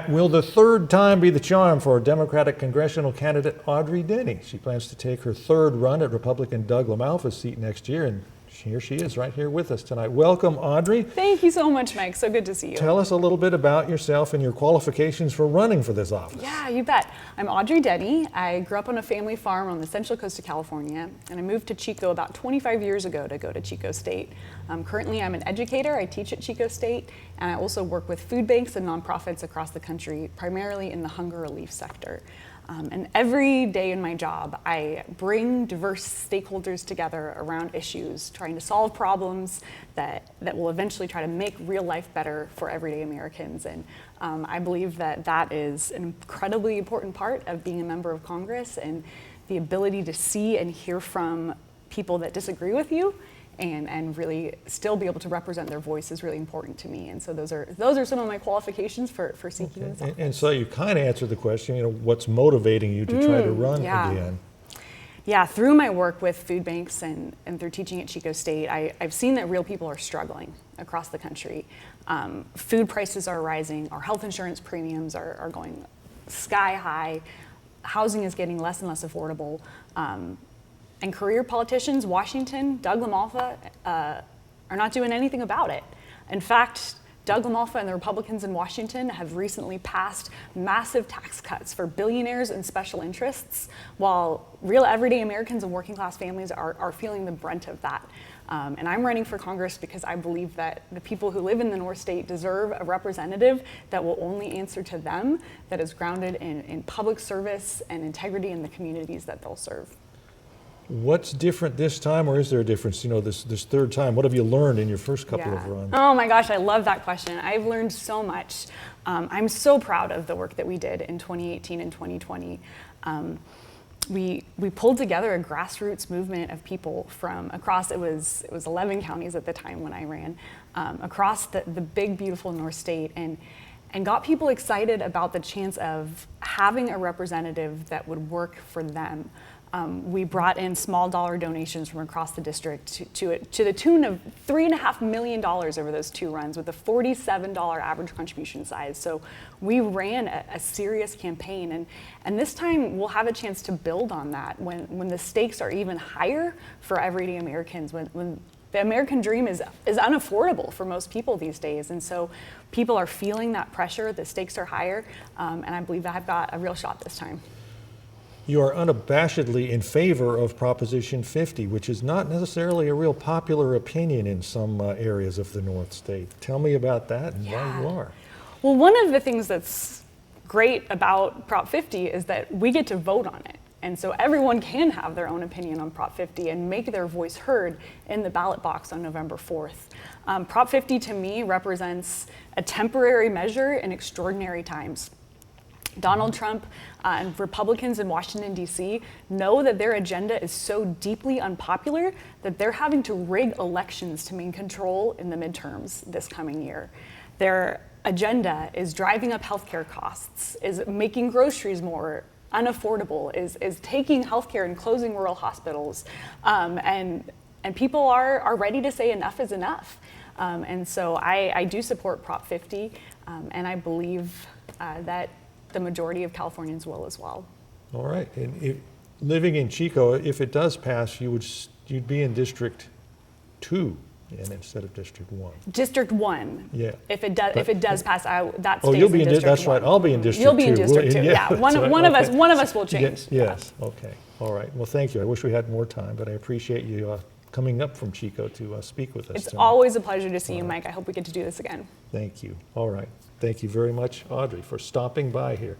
Will the third time be the charm for Democratic congressional candidate Audrey Denney? She plans to take her third run at Republican Doug LaMalfa's seat next year, and here she is right here with us tonight. Welcome, Audrey. Thank you so much, Mike. So good to see you. Tell us a little bit about yourself and your qualifications for running for this office. Yeah, you bet. I'm Audrey Denney. I grew up on a family farm on the central coast of California, and I moved to Chico about 25 years ago to go to Chico State. Currently, I'm an educator. I teach at Chico State, and I also work with food banks and nonprofits across the country, primarily in the hunger relief sector. And every day in my job, I bring diverse stakeholders together around issues, trying to solve problems that will eventually try to make real life better for everyday Americans. And I believe that that is an incredibly important part of being a member of Congress, and the ability to see and hear from people that disagree with you and really still be able to represent their voice is really important to me. And so those are some of my qualifications for seeking this office. And so you kind of answered the question, what's motivating you to try to run again? Yeah, through my work with food banks and through teaching at Chico State, I've seen that real people are struggling across the country. Food prices are rising, our health insurance premiums are going sky high, housing is getting less and less affordable. And career politicians, Washington, Doug LaMalfa, are not doing anything about it. In fact, Doug LaMalfa and the Republicans in Washington have recently passed massive tax cuts for billionaires and special interests, while real everyday Americans and working class families are feeling the brunt of that. And I'm running for Congress because I believe that the people who live in the North State deserve a representative that will only answer to them, that is grounded in public service and integrity in the communities that they'll serve. What's different this time, or is there a difference, this third time? What have you learned in your first couple of runs? Oh my gosh, I love that question. I've learned so much. I'm so proud of the work that we did in 2018 and 2020. We pulled together a grassroots movement of people from across, it was 11 counties at the time when I ran, across the big, beautiful North State, and got people excited about the chance of having a representative that would work for them. We brought in small dollar donations from across the district to the tune of $3.5 million over those two runs, with a $47 average contribution size. So we ran a serious campaign, and this time we'll have a chance to build on that when the stakes are even higher for everyday Americans, when the American dream is unaffordable for most people these days. And so people are feeling that pressure, the stakes are higher, and I believe that I've got a real shot this time. You are unabashedly in favor of Proposition 50, which is not necessarily a real popular opinion in some areas of the North State. Tell me about that and why you are. Well, one of the things that's great about Prop 50 is that we get to vote on it. And so everyone can have their own opinion on Prop 50 and make their voice heard in the ballot box on November 4th. Prop 50 to me represents a temporary measure in extraordinary times. Donald Trump and Republicans in Washington, D.C. know that their agenda is so deeply unpopular that they're having to rig elections to maintain control in the midterms this coming year. Their agenda is driving up healthcare costs, is making groceries more unaffordable, is taking healthcare and closing rural hospitals. And people are ready to say enough is enough. And so I do support Prop 50, and I believe that the majority of Californians will as well. All right, and living in Chico, if it does pass, you'd be in District 2 instead of District 1. District 1. Yeah. If it does pass, that stays you'll be in District 1. That's right. I'll be in District 2. You'll be in District 2. Yeah. One of us will change. Yes. Okay. All right. Well, thank you. I wish we had more time, but I appreciate you coming up from Chico to speak with us. It's always a pleasure to see you, Mike. I hope we get to do this again. Thank you. All right. Thank you very much, Audrey, for stopping by here.